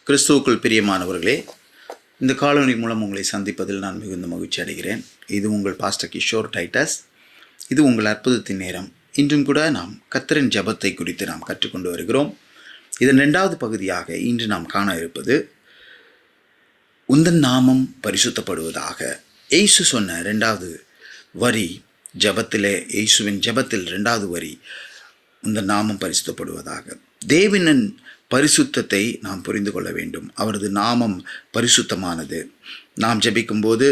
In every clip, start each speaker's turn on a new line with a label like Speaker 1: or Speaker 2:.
Speaker 1: கிறிஸ்துவுக்குள் பிரியமானவர்களே, இந்த காணொளி மூலம் உங்களை சந்திப்பதில் நான் மிகுந்த மகிழ்ச்சி அடைகிறேன். இது உங்கள் பாஸ்டர் கிஷோர் டைட்டஸ். இது உங்கள் அற்புதத்தின் நேரம். இன்றும் கூட நாம் கர்த்தரின் ஜெபத்தை குறித்து நாம் கற்றுக்கொண்டு வருகிறோம். இதன் 2வது பகுதியாக இன்று நாம் காண இருப்பது உந்தன் நாமம் பரிசுத்தப்படுவதாக. இயேசு சொன்ன 2வது வரி ஜெபத்திலே, இயேசுவின் ஜெபத்தில் 2வது வரி உந்தன் நாமம் பரிசுத்தப்படுவதாக. தேவனின் பரிசுத்தத்தை நாம் புரிந்து கொள்ள வேண்டும். அவரது நாமம் பரிசுத்தமானது. நாம் ஜெபிக்கும்போது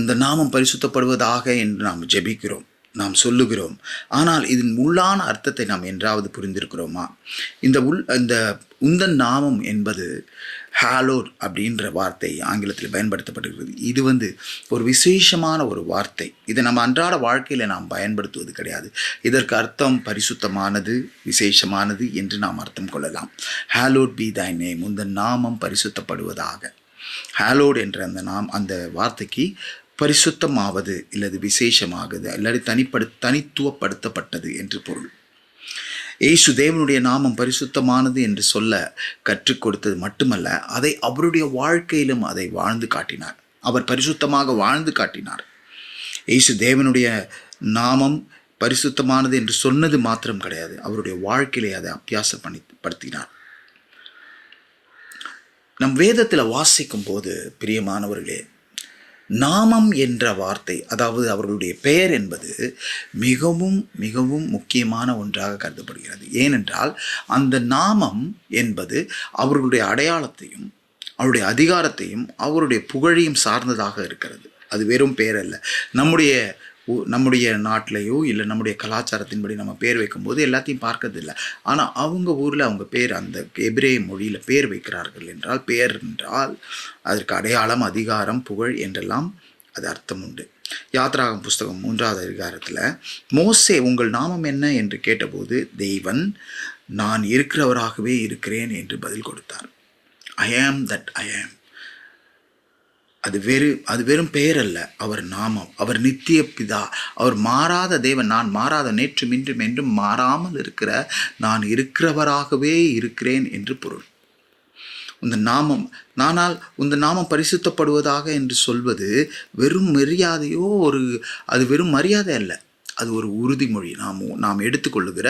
Speaker 1: இந்த நாமம் பரிசுத்தப்படுவதாக என்று நாம் ஜெபிக்கிறோம், நாம் சொல்லுகிறோம். ஆனால் இதன் உள்ளான அர்த்தத்தை நாம் என்றாவது புரிந்திருக்கிறோமா? இந்த உந்தன் நாமம் என்பது ஹாலோட் அப்படின்ற வார்த்தை ஆங்கிலத்தில் பயன்படுத்தப்படுகிறது. இது ஒரு விசேஷமான ஒரு வார்த்தை. இதை நம்ம அன்றாட வாழ்க்கையில் நாம் பயன்படுத்துவது கிடையாது. இதற்கு அர்த்தம் பரிசுத்தமானது, விசேஷமானது என்று நாம் அர்த்தம் கொள்ளலாம். ஹாலோட் பி தை நேம், உந்தன் நாமம் பரிசுத்தப்படுவதாக. ஹாலோட் என்ற அந்த வார்த்தைக்கு பரிசுத்தமாவது இல்லது விசேஷமாகுது இல்லாட்டி தனித்துவப்படுத்தப்பட்டது என்று பொருள். இயேசு தேவனுடைய நாமம் பரிசுத்தமானது என்று சொல்ல கற்றுக் கொடுத்தது மட்டுமல்ல, அதை அவருடைய வாழ்க்கையிலும் அதை வாழ்ந்து காட்டினார். அவர் பரிசுத்தமாக வாழ்ந்து காட்டினார். இயேசு தேவனுடைய நாமம் பரிசுத்தமானது என்று சொன்னது மாத்திரம் கிடையாது, அவருடைய வாழ்க்கையிலே அதை அபியாசப்படுத்தினார். நம் வேதத்தில் வாசிக்கும் போது பிரியமானவர்களே, நாமம் என்ற வார்த்தை, அதாவது அவர்களுடைய பெயர் என்பது மிகவும் மிகவும் முக்கியமான ஒன்றாக கருதப்படுகிறது. ஏனென்றால் அந்த நாமம் என்பது அவர்களுடைய அடையாளத்தையும் அவருடைய அதிகாரத்தையும் அவருடைய புகழையும் சார்ந்ததாக இருக்கிறது. அது வெறும் பெயர் அல்ல. நம்முடைய நாட்டிலையோ இல்லை நம்முடைய கலாச்சாரத்தின்படி நம்ம பேர் வைக்கும்போது எல்லாத்தையும் பார்க்கறதில்லை. ஆனால் அவங்க ஊரில் அவங்க பேர், அந்த எபிரேய மொழியில் பேர் வைக்கிறார்கள் என்றால், பேர் என்றால் அதற்கு அடையாளம், அதிகாரம், புகழ் என்றெல்லாம் அது அர்த்தம் உண்டு. யாத்ராகமம் புஸ்தகம் 3வது அதிகாரத்தில் மோசே உங்கள் நாமம் என்ன என்று கேட்டபோது தேவன் நான் இருக்கிறவராகவே இருக்கிறேன் என்று பதில் கொடுத்தார். ஐ ஆம் தட் ஐ ஆம். அது வெறும் பெயர் அல்ல, அவர் நாமம். அவர் நித்திய பிதா, அவர் மாறாத தேவன். நான் மாறாத, நேற்றும் இன்றும் என்றும் மாறாமல் இருக்கிற நான் இருக்கிறவராகவே இருக்கிறேன் என்று பொருள். உந்த நாமம் பரிசுத்தப்படுவதாக என்று சொல்வது வெறும் மரியாதையோ அது வெறும் மரியாதை அல்ல, அது ஒரு உறுதிமொழி. நாம் எடுத்துக்கொள்ளுகிற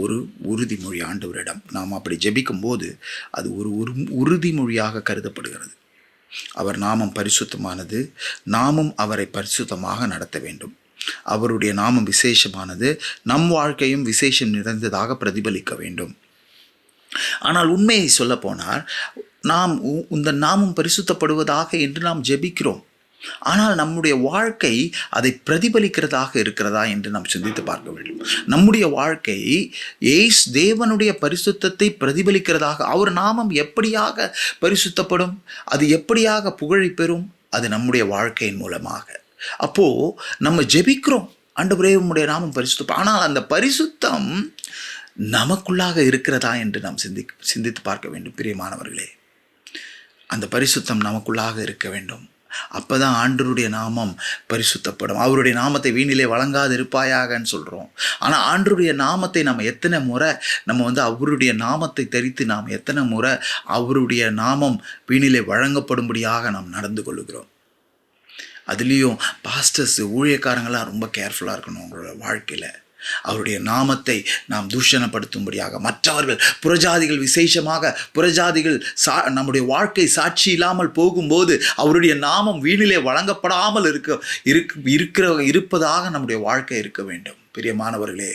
Speaker 1: ஒரு உறுதிமொழி. ஆண்டவரிடம் நாம் அப்படி ஜெபிக்கும் போது அது ஒரு உறுதிமொழியாக கருதப்படுகிறது. அவர் நாமம் பரிசுத்தமானது, நாமும் அவரை பரிசுத்தமாக நடத்த வேண்டும். அவருடைய நாமம் விசேஷமானது, நம் வாழ்க்கையும் விசேஷம் நிறைந்ததாக பிரதிபலிக்க வேண்டும். ஆனால் உண்மையை சொல்ல போனால், நாம் இந்த நாமம் பரிசுத்தப்படுவதாக என்று நாம் ஜெபிக்கிறோம். ஆனால் நம்முடைய வாழ்க்கை அதை பிரதிபலிக்கிறதாக இருக்கிறதா என்று நாம் சிந்தித்து பார்க்க வேண்டும். நம்முடைய வாழ்க்கை தேவனுடைய பரிசுத்தத்தை பிரதிபலிக்கிறதாக, அவர் நாமம் எப்படியாக பரிசுத்தப்படும், அது எப்படியாக புகழை பெறும்? அது நம்முடைய வாழ்க்கையின் மூலமாக. அப்போ நம்ம ஜெபிக்கிறோம், ஆண்டவரே உம்முடைய நாமம் பரிசுத்தம். ஆனால் அந்த பரிசுத்தம் நமக்குள்ளாக இருக்கிறதா என்று நாம் சிந்தித்து பார்க்க வேண்டும். பிரியமானவர்களே, அந்த பரிசுத்தம் நமக்குள்ளாக இருக்க வேண்டும். அப்போதான் ஆண்டவருடைய நாமம் பரிசுத்தப்படும். அவருடைய நாமத்தை வீணிலே வழங்காது இருப்பாயாகன்னு சொல்கிறோம். ஆனால் ஆண்டவருடைய நாமத்தை நம்ம எத்தனை முறை அவருடைய நாமத்தை தரித்து நாம் எத்தனை முறை அவருடைய நாமம் வீணிலே வழங்கப்படும்படியாக நாம் நடந்து கொள்ளுகிறோம். அதுலேயும் பாஸ்டர்ஸ், ஊழியக்காரங்களாம் ரொம்ப கேர்ஃபுல்லாக இருக்கணும். அவங்களோட வாழ்க்கையில் அவருடைய நாமத்தை நாம் தூஷணப்படுத்தும்படியாக மற்றவர்கள், புறஜாதிகள், விசேஷமாக புறஜாதிகள் நம்முடைய வாழ்க்கை சாட்சி இல்லாமல் போகும்போது அவருடைய நாமம் வீணிலே வழங்கப்படாமல் இருப்பதாக நம்முடைய வாழ்க்கை இருக்க வேண்டும். பிரியமானவர்களே,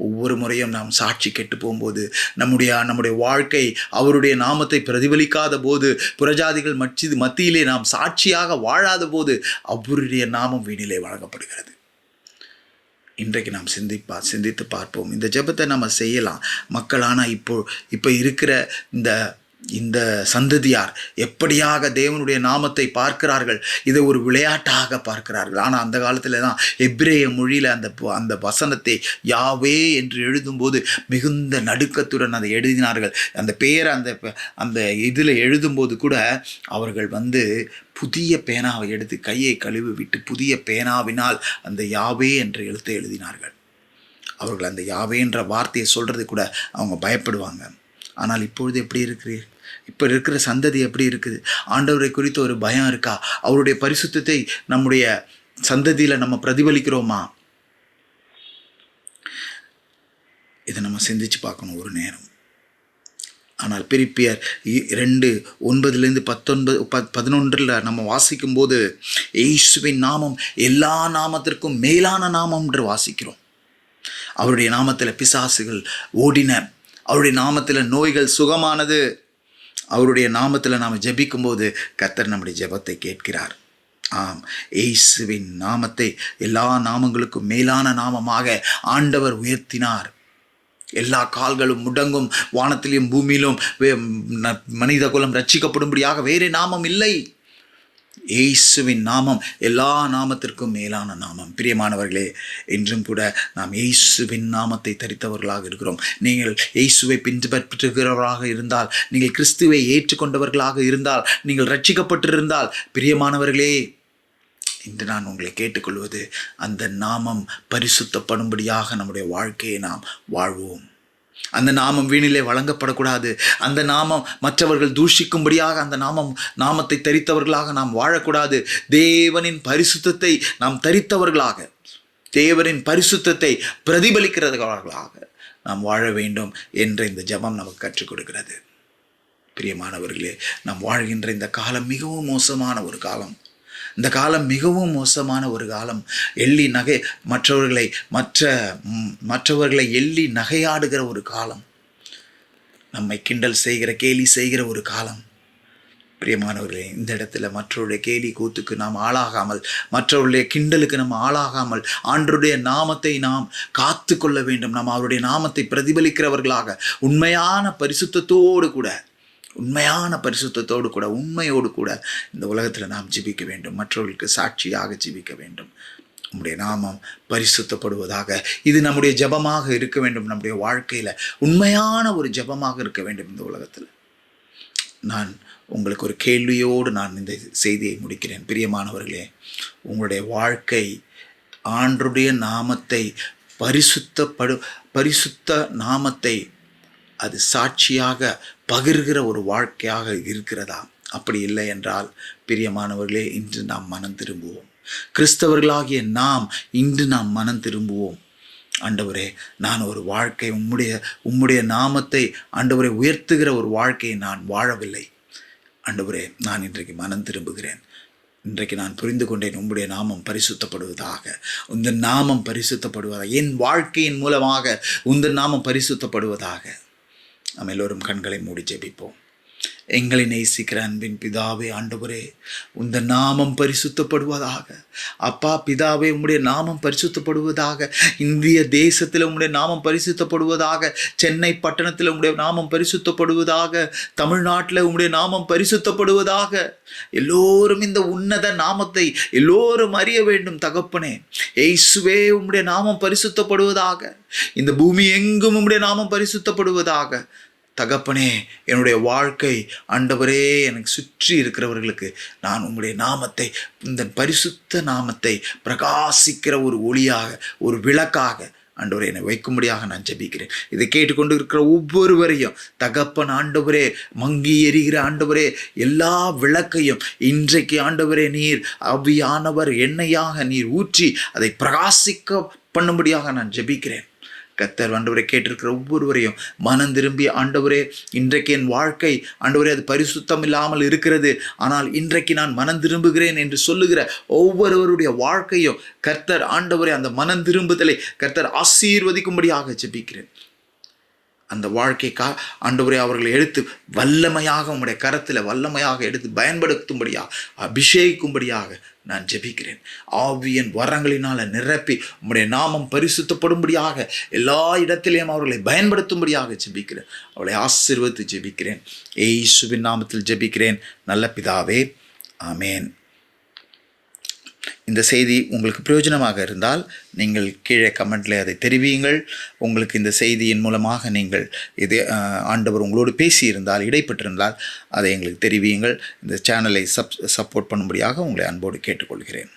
Speaker 1: ஒவ்வொரு முறையும் நாம் சாட்சி கெட்டு போகும்போது, நம்முடைய வாழ்க்கை அவருடைய நாமத்தை பிரதிபலிக்காத போது, புறஜாதிகள் மத்தியிலே நாம் சாட்சியாக வாழாத போது அவருடைய நாமம் வீணிலே வழங்கப்படுகிறது. இன்றைக்கு நாம் சிந்தித்து பார்ப்போம். இந்த ஜெபத்தை நம்ம செய்யலாம். மக்களான இப்போ இருக்கிற இந்த சந்ததியார் எப்படியாக தேவனுடைய நாமத்தை பார்க்கிறார்கள், இதை ஒரு விளையாட்டாக பார்க்கிறார்கள். ஆனால் அந்த காலத்தில் தான் எபிரேய மொழியில் அந்த வசனத்தை யாவே என்று எழுதும்போது மிகுந்த நடுக்கத்துடன் அதை எழுதினார்கள். அந்த பெயரை அந்த இதில் எழுதும்போது கூட அவர்கள் புதிய பேனாவை எடுத்து கையை கழுவி விட்டு புதிய பேனாவினால் அந்த யாவே என்ற எழுத்தை எழுதினார்கள். அவர்கள் அந்த யாவே என்ற வார்த்தையை சொல்கிறது கூட அவங்க பயப்படுவாங்க. ஆனால் இப்பொழுது எப்படி இருக்கிறீர்? இப்போ இருக்கிற சந்ததி எப்படி இருக்குது? ஆண்டவரை குறித்த ஒரு பயம் இருக்கா? அவருடைய பரிசுத்தத்தை நம்முடைய சந்ததியில் நம்ம பிரதிபலிக்கிறோமா? இதை நம்ம சிந்திச்சு பார்க்கணும் ஒரு நேரம். ஆனால் பிலிப்பியர் 2:9-11 நம்ம வாசிக்கும் போது இயேசுவின் நாமம் எல்லா நாமத்திற்கும் மேலான நாமம் என்று வாசிக்கிறோம். அவருடைய நாமத்தில் பிசாசுகள் ஓடின, அவருடைய நாமத்தில் நோய்கள் சுகமானது. அவருடைய நாமத்தில் நாம் ஜெபிக்கும் போது கர்த்தர் நம்முடைய ஜெபத்தை கேட்கிறார். ஆம், இயேசுவின் நாமத்தை எல்லா நாமங்களுக்கும் மேலான நாமமாக ஆண்டவர் உயர்த்தினார். எல்லா கால்களும் முடங்கும், வானத்திலும் பூமியிலும் மனித குலம் ரட்சிக்கப்படும்படியாக வேறு நாமம் இல்லை. இயேசுவின் நாமம் எல்லா நாமத்திற்கும் மேலான நாமம். பிரியமானவர்களே, இன்றும் கூட நாம் இயேசுவின் நாமத்தை தரித்தவர்களாக இருக்கிறோம். நீங்கள் இயேசுவை பின்பற்றுகிறவர்களாக இருந்தால், நீங்கள் கிறிஸ்துவை ஏற்றுக்கொண்டவர்களாக இருந்தால், நீங்கள் ரட்சிக்கப்பட்டிருந்தால், பிரியமானவர்களே, இன்று நான் உங்களை கேட்டுக்கொள்வது, அந்த நாமம் பரிசுத்தப்படும்படியாக நம்முடைய வாழ்க்கையை நாம் வாழ்வோம். அந்த நாமம் வீணிலே வழங்கப்படக்கூடாது. அந்த நாமம் மற்றவர்கள் தூஷிக்கும்படியாக அந்த நாமத்தை தரித்தவர்களாக நாம் வாழக்கூடாது. தேவனின் பரிசுத்தத்தை நாம் தரித்தவர்களாக, தேவனின் பரிசுத்தத்தை பிரதிபலிக்கிறவர்களாக நாம் வாழ வேண்டும் என்ற இந்த ஜெபம் நமக்கு கற்றுக் கொடுக்கிறது. பிரியமானவர்களே, நாம் வாழ்கின்ற இந்த காலம் மிகவும் மோசமான ஒரு காலம். இந்த காலம் மிகவும் மோசமான ஒரு காலம். மற்றவர்களை எள்ளி நகையாடுகிற ஒரு காலம். நம்மை கிண்டல் செய்கிற, கேலி செய்கிற ஒரு காலம். பிரியமானவர்களே, இந்த இடத்துல மற்றவருடைய கேலி கூத்துக்கு நாம் ஆளாகாமல், மற்றவருடைய கிண்டலுக்கு நாம் ஆளாகாமல், ஆண்டவருடைய நாமத்தை நாம் காத்து கொள்ள வேண்டும். நாம் அவருடைய நாமத்தை பிரதிபலிக்கிறவர்களாக உண்மையான பரிசுத்தத்தோடு கூட உண்மையோடு கூட இந்த உலகத்தில் நாம் ஜெபிக்க வேண்டும். மற்றவர்களுக்கு சாட்சியாக ஜெபிக்க வேண்டும். நம்முடைய நாமம் பரிசுத்தப்படுவதாக. இது நம்முடைய ஜெபமாக இருக்க வேண்டும். நம்முடைய வாழ்க்கையில் உண்மையான ஒரு ஜெபமாக இருக்க வேண்டும். இந்த உலகத்தில் நான் உங்களுக்கு ஒரு கேள்வியோடு நான் இந்த செய்தியை முடிக்கிறேன். பிரியமானவர்களே, உங்களுடைய வாழ்க்கை ஆண்டவருடைய நாமத்தை பரிசுத்த நாமத்தை அது சாட்சியாக பகிர்கிற ஒரு வாழ்க்கையாக இருக்கிறதா? அப்படி இல்லை என்றால், பிரியமானவர்களே, இன்று நாம் மனம் திரும்புவோம். கிறிஸ்தவர்களாகிய நாம் இன்று நாம் மனம் திரும்புவோம். ஆண்டவரே, நான் ஒரு வாழ்க்கை உம்முடைய நாமத்தை ஆண்டவரை உயர்த்துகிற ஒரு வாழ்க்கையை நான் வாழவில்லை. ஆண்டவரே, நான் இன்றைக்கு மனம் திரும்புகிறேன். இன்றைக்கு நான் புரிந்து கொண்டேன், உம்முடைய நாமம் பரிசுத்தப்படுவதாக, உந்தன் நாமம் பரிசுத்தப்படுவதாக, என் வாழ்க்கையின் மூலமாக உந்தன் நாமம் பரிசுத்தப்படுவதாக. நாம் எல்லோரும் கண்களை மூடி ஜெபிப்போம். எங்களை நேசிக்கிற அன்பின் பிதாவே, ஆண்டவரே, உந்த நாமம் பரிசுத்தப்படுவதாக. அப்பா பிதாவே, உம்முடைய நாமம் பரிசுத்தப்படுவதாக. இந்திய தேசத்தில் உம்முடைய நாமம் பரிசுத்தப்படுவதாக. சென்னை பட்டணத்தில் உம்முடைய நாமம் பரிசுத்தப்படுவதாக. தமிழ்நாட்டில் உம்முடைய நாமம் பரிசுத்தப்படுவதாக. எல்லோரும் இந்த உன்னத நாமத்தை எல்லோரும் அறிய வேண்டும். தகப்பனே, இயேசுவே, உம்முடைய நாமம் பரிசுத்தப்படுவதாக. இந்த பூமி எங்கும் உம்முடைய நாமம் பரிசுத்தப்படுவதாக. தகப்பனே, என்னுடைய வாழ்க்கை ஆண்டவரே, எனக்கு சுற்றி இருக்கிறவர்களுக்கு நான் உம்முடைய நாமத்தை, இந்த பரிசுத்த நாமத்தை பிரகாசிக்கிற ஒரு ஒளியாக, ஒரு விளக்காக ஆண்டவரே என்னை வைக்கும்படியாக நான் ஜெபிக்கிறேன். இதை கேட்டுக்கொண்டு இருக்கிற ஒவ்வொருவரையும் தகப்பன் ஆண்டவரே, மங்கி எரிகிற ஆண்டவரே, எல்லா விளக்கையும் இன்றைக்கு ஆண்டவரே நீர் ஆவியானவர் எண்ணெயாக நீர் ஊற்றி அதை பிரகாசிக்க பண்ணும்படியாக நான் ஜெபிக்கிறேன். கர்த்தர் ஆண்டவரை கேட்டிருக்கிற ஒவ்வொருவரையும் மனம் திரும்பி, ஆண்டவரே, இன்றைக்கு என் வாழ்க்கை ஆண்டவரே அது பரிசுத்தம் இல்லாமல் இருக்கிறது, ஆனால் இன்றைக்கு நான் மனம் திரும்புகிறேன் என்று சொல்லுகிற ஒவ்வொருவருடைய வாழ்க்கையும் கர்த்தர் ஆண்டவரே அந்த மனம் திரும்புதலை கர்த்தர் ஆசீர்வதிக்கும்படியாக ஜெபிக்கிறேன். அந்த வாழ்க்கைக்கா ஆண்டவரே அவர்களை எடுத்து வல்லமையாக உம்முடைய கரத்தில் வல்லமையாக எடுத்து பயன்படுத்தும்படியாக அபிஷேகிக்கும்படியாக நான் ஜெபிக்கிறேன். ஆவியின் வரங்களினால் நிரப்பி உம்முடைய நாமம் பரிசுத்தப்படும்படியாக எல்லா இடத்திலேயும் அவர்களை பயன்படுத்தும்படியாக ஜெபிக்கிறேன். அவளை ஆசீர்வதித்து ஜெபிக்கிறேன். இயேசுவின் நாமத்தில் ஜெபிக்கிறேன் நல்ல பிதாவே, ஆமேன். இந்த செய்தி உங்களுக்கு பிரயோஜனமாக இருந்தால் நீங்கள் கீழே கமெண்ட்டில் அதை தெரிவியுங்கள். உங்களுக்கு இந்த செய்தியின் மூலமாக நீங்கள் ஆண்டவர் உங்களோடு பேசியிருந்தால், இடைப்பட்டிருந்தால் அதை எங்களுக்கு தெரிவியுங்கள். இந்த சேனலை சப்போர்ட் பண்ணும்படியாக உங்களை அன்போடு கேட்டுக்கொள்கிறேன்.